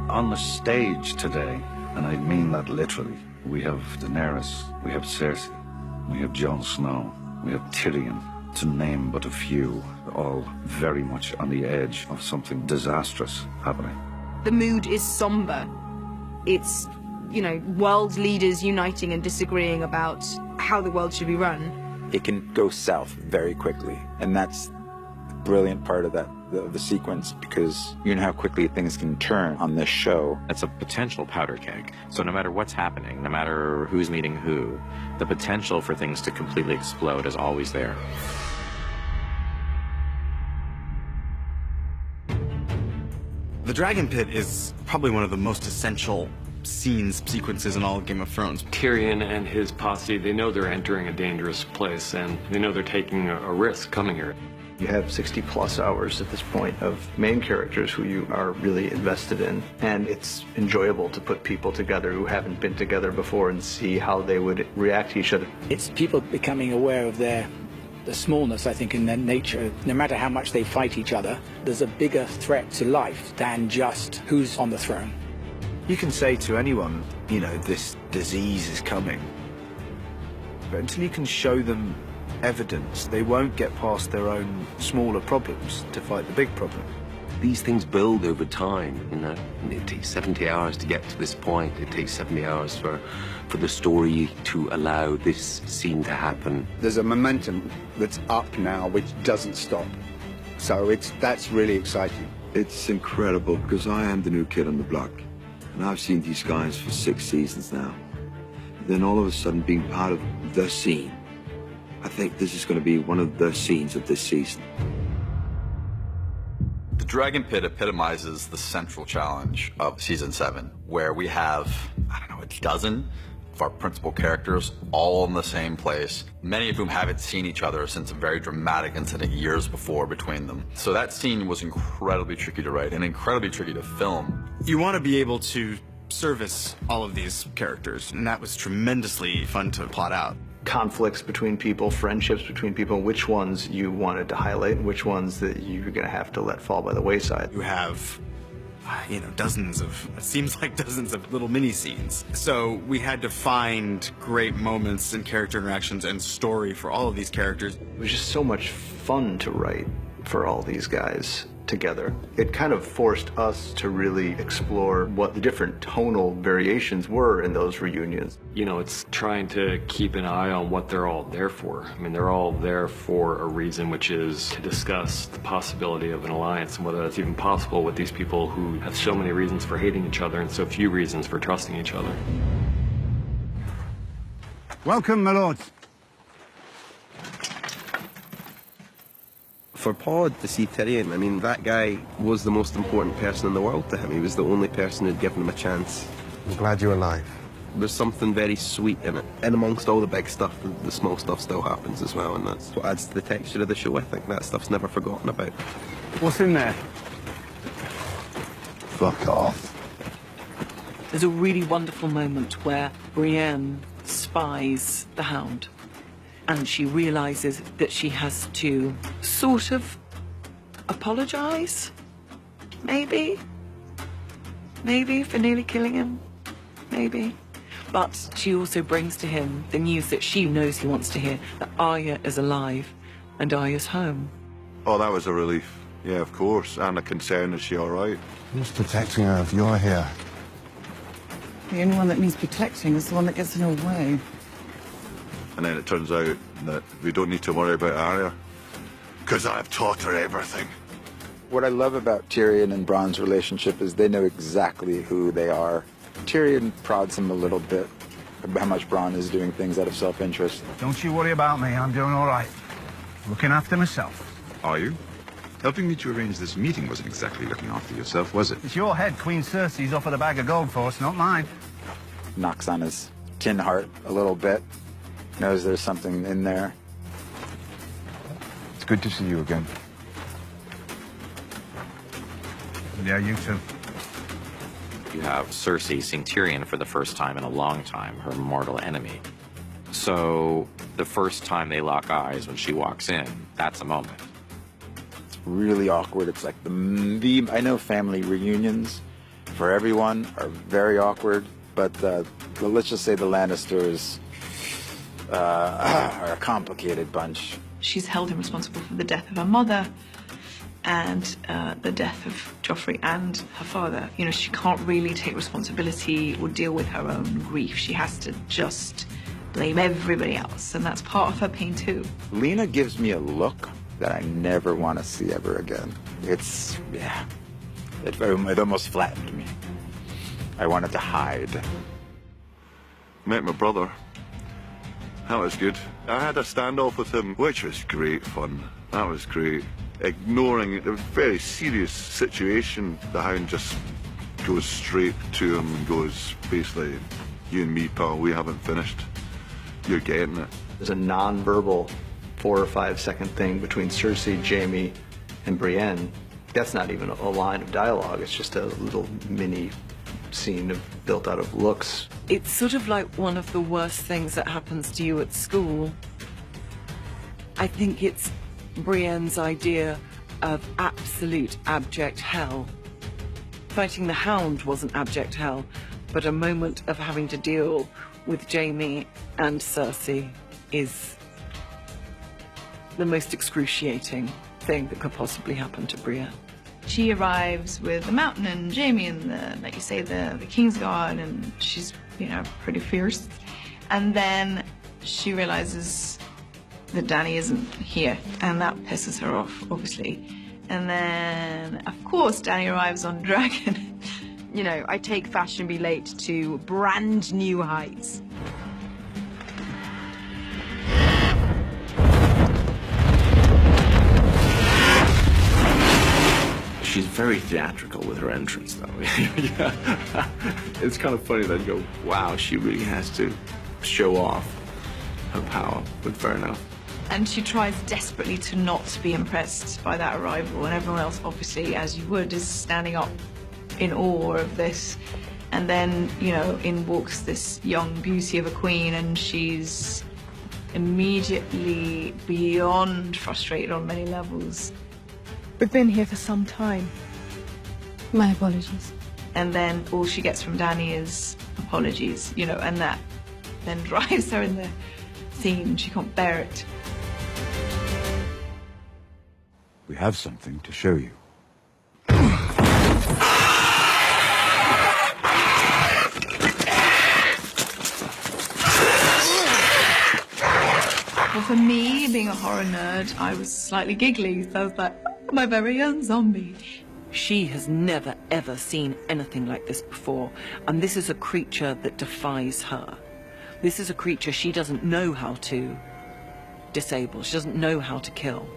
On the stage today, and I mean that literally, we have Daenerys, we have Cersei, we have Jon Snow, we have Tyrion, to name but a few, all very much on the edge of something disastrous happening. The mood is somber. It's, you know, world leaders uniting and disagreeing about how the world should be run. It can go south very quickly, and that's the brilliant part of the sequence, because you know how quickly things can turn on this show. It's a potential powder keg. So no matter what's happening, no matter who's meeting who, the potential for things to completely explode is always there. The Dragon Pit is probably one of the most essential sequences in all of Game of Thrones. Tyrion and his posse, they know they're entering a dangerous place, and they know they're taking a risk coming here. You have 60+ hours at this point of main characters who you are really invested in, and it's enjoyable to put people together who haven't been together before and see how they would react to each other. It's people becoming aware of the smallness, I think, in their nature. No matter how much they fight each other, there's a bigger threat to life than just who's on the throne. You can say to anyone, you know, this disease is coming, but until you can show them evidence, they won't get past their own smaller problems to fight the big problem. These things build over time, you know. It takes 70 hours to get to this point. It takes 70 hours for the story to allow this scene to happen. There's a momentum that's up now which doesn't stop. So that's really exciting. It's incredible because I am the new kid on the block. And I've seen these guys for 6 seasons now. Then all of a sudden being part of the scene, I think this is going to be one of the scenes of this season. The Dragon Pit epitomizes the central challenge of Season 7, where we have, I don't know, a dozen of our principal characters all in the same place, many of whom haven't seen each other since a very dramatic incident years before between them. So that scene was incredibly tricky to write and incredibly tricky to film. You want to be able to service all of these characters, and that was tremendously fun to plot out. Conflicts between people, friendships between people, which ones you wanted to highlight and which ones that you're going to have to let fall by the wayside. You have, you know, it seems like dozens of little mini scenes. So we had to find great moments and character interactions and story for all of these characters. It was just so much fun to write for all these guys together. It kind of forced us to really explore what the different tonal variations were in those reunions. You know, it's trying to keep an eye on what they're all there for. I mean, they're all there for a reason, which is to discuss the possibility of an alliance and whether that's even possible with these people who have so many reasons for hating each other and so few reasons for trusting each other. Welcome, my lords. For Pod to see Tyrion, I mean, that guy was the most important person in the world to him. He was the only person who'd given him a chance. I'm glad you're alive. There's something very sweet in it. And amongst all the big stuff, the small stuff still happens as well, and that's what adds to the texture of the show. I think that stuff's never forgotten about. What's in there? Fuck off. There's a really wonderful moment where Brienne spies the Hound. And she realizes that she has to sort of apologize, maybe for nearly killing him, maybe. But she also brings to him the news that she knows he wants to hear, that Arya is alive and Arya's home. Oh, that was a relief. Yeah, of course. And a concern, is she all right? Who's protecting her if you're here? The only one that needs protecting is the one that gets in her way. And then it turns out that we don't need to worry about Arya, because I've taught her everything. What I love about Tyrion and Bronn's relationship is they know exactly who they are. Tyrion prods him a little bit about how much Bronn is doing things out of self-interest. Don't you worry about me, I'm doing all right. Looking after myself. Are you? Helping me to arrange this meeting wasn't exactly looking after yourself, was it? It's your head Queen Cersei's offered a bag of gold for us, not mine. Knocks on his tin heart a little bit. Knows there's something in there. It's good to see you again. Yeah, you too. You have Cersei seeing Tyrion for the first time in a long time, her mortal enemy. So the first time they lock eyes when she walks in, that's a moment. It's really awkward. It's like I know family reunions for everyone are very awkward, but let's just say the Lannisters are a complicated bunch. She's held him responsible for the death of her mother and the death of Joffrey and her father. You know, she can't really take responsibility or deal with her own grief. She has to just blame everybody else, and that's part of her pain too. Lena gives me a look that I never want to see ever again. It's, yeah, it almost flattened me. I wanted to hide. Met my brother. That was good. I had a standoff with him, which was great fun. That was great. Ignoring a very serious situation, the Hound just goes straight to him and goes, basically, you and me, pal, we haven't finished. You're getting it. There's a non-verbal 4 or 5 second thing between Cersei, Jaime, and Brienne. That's not even a line of dialogue. It's just a little mini scene built out of looks. It's sort of like one of the worst things that happens to you at school. I think it's Brienne's idea of absolute abject hell. Fighting the Hound wasn't abject hell, but a moment of having to deal with Jaime and Cersei is the most excruciating thing that could possibly happen to Brienne. She arrives with the Mountain and Jaime and like you say, the Kingsguard, and she's, you know, pretty fierce. And then she realizes that Dany isn't here, and that pisses her off, obviously. And then, of course, Dany arrives on Dragon. You know, I take Fashion Be Late to brand new heights. She's very theatrical with her entrance, though. Yeah. It's kind of funny that you go, wow, she really has to show off her power, but fair enough. And she tries desperately to not be impressed by that arrival, and everyone else, obviously, as you would, is standing up in awe of this. And then, you know, in walks this young beauty of a queen, and she's immediately beyond frustrated on many levels. We've been here for some time. My apologies. And then all she gets from Dany is apologies, you know, and that then drives her in the scene. She can't bear it. We have something to show you. Well, for me, being a horror nerd, I was slightly giggly, so I was like, oh, my very own zombie. She has never, ever seen anything like this before, and this is a creature that defies her. This is a creature she doesn't know how to disable. She doesn't know how to kill.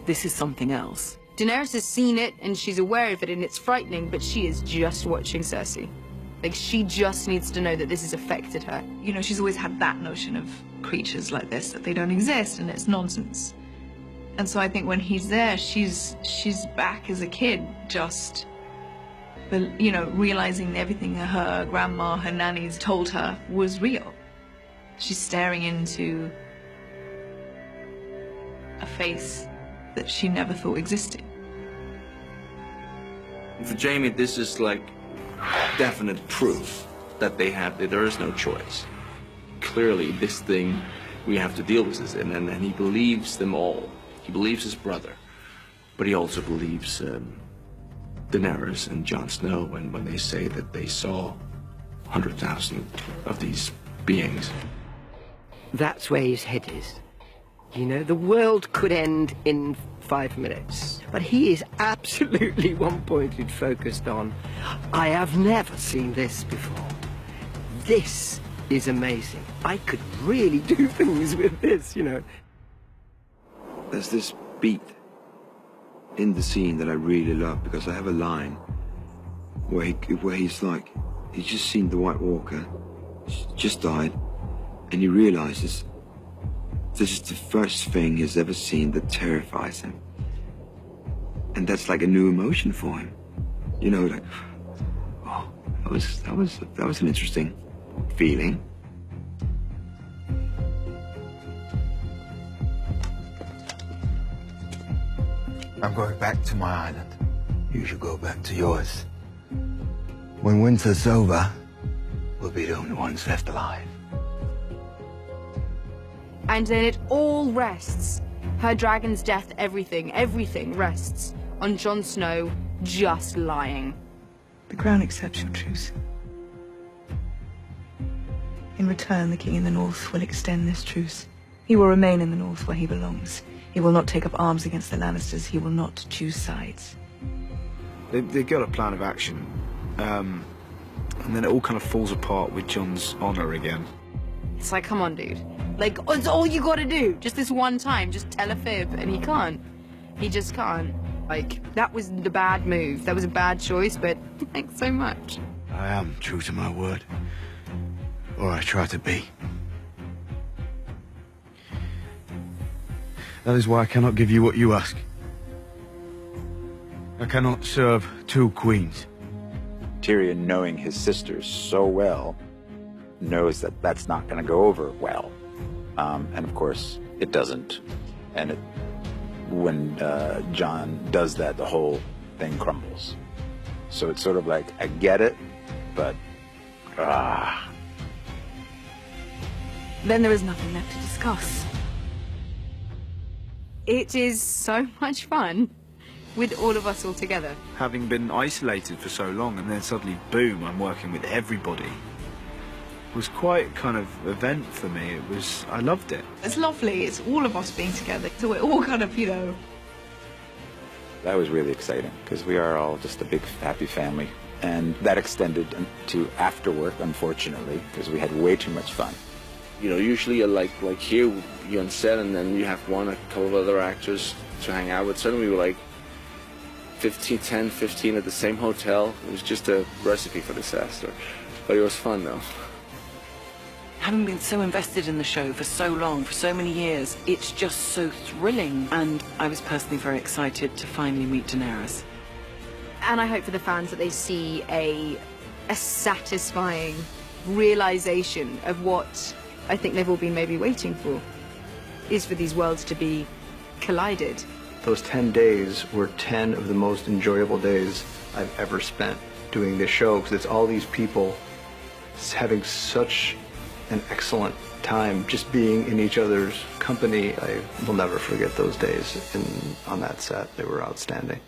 This is something else. Daenerys has seen it, and she's aware of it, and it's frightening, but she is just watching Cersei. Like, she just needs to know that this has affected her. You know, she's always had that notion of creatures like this, that they don't exist, and it's nonsense. And so I think when he's there, she's back as a kid, just, you know, realizing everything her grandma, her nannies told her was real. She's staring into a face that she never thought existed. For Jaime, this is like definite proof that there is no choice. Clearly, this thing we have to deal with this, and he believes them all. He believes his brother, but he also believes Daenerys and Jon Snow when they say that they saw 100,000 of these beings. That's where his head is. You know, the world could end in 5 minutes, but he is absolutely one-pointed, focused on, I have never seen this before. This is amazing. I could really do things with this, you know. There's this beat in the scene that I really love, because I have a line where he's like, he's just seen the White Walker, just died, and he realizes this is the first thing he's ever seen that terrifies him. And that's like a new emotion for him. You know, like, oh, that was an interesting feeling. I'm going back to my island. You should go back to yours. When winter's over, we'll be the only ones left alive. And then it all rests. Her dragon's death, everything rests on Jon Snow just lying. The Crown accepts your truce. In return, the King in the North will extend this truce. He will remain in the North where he belongs. He will not take up arms against the Lannisters. He will not choose sides. They got a plan of action. And then it all kind of falls apart with Jon's honor again. It's like, come on, dude. Like, it's all you gotta do. Just this one time, just tell a fib, and he can't. He just can't. Like, that was the bad move. That was a bad choice, but thanks so much. I am true to my word. Or I try to be. That is why I cannot give you what you ask. I cannot serve two queens. Tyrion, knowing his sisters so well, knows that that's not going to go over well. And of course, it doesn't. And when Jon does that, the whole thing crumbles. So it's sort of like, I get it, but Then there is nothing left to discuss. It is so much fun with all of us all together. Having been isolated for so long, and then suddenly, boom, I'm working with everybody. It was quite kind of event for me. I loved it. It's lovely. It's all of us being together. So we're all kind of, you know... That was really exciting, because we are all just a big, happy family. And that extended to after work, unfortunately, because we had way too much fun. You know, usually like here, you're on set and then you have a couple of other actors to hang out with. Suddenly we were like 10, 15 at the same hotel. It was just a recipe for disaster. But it was fun, though. Having been so invested in the show for so long, for so many years, it's just so thrilling. And I was personally very excited to finally meet Daenerys. And I hope for the fans that they see a satisfying realization of what I think they've all been maybe waiting for, is for these worlds to be collided. Those 10 days were 10 of the most enjoyable days I've ever spent doing this show, because it's all these people having such an excellent time just being in each other's company. I will never forget those days on that set. They were outstanding.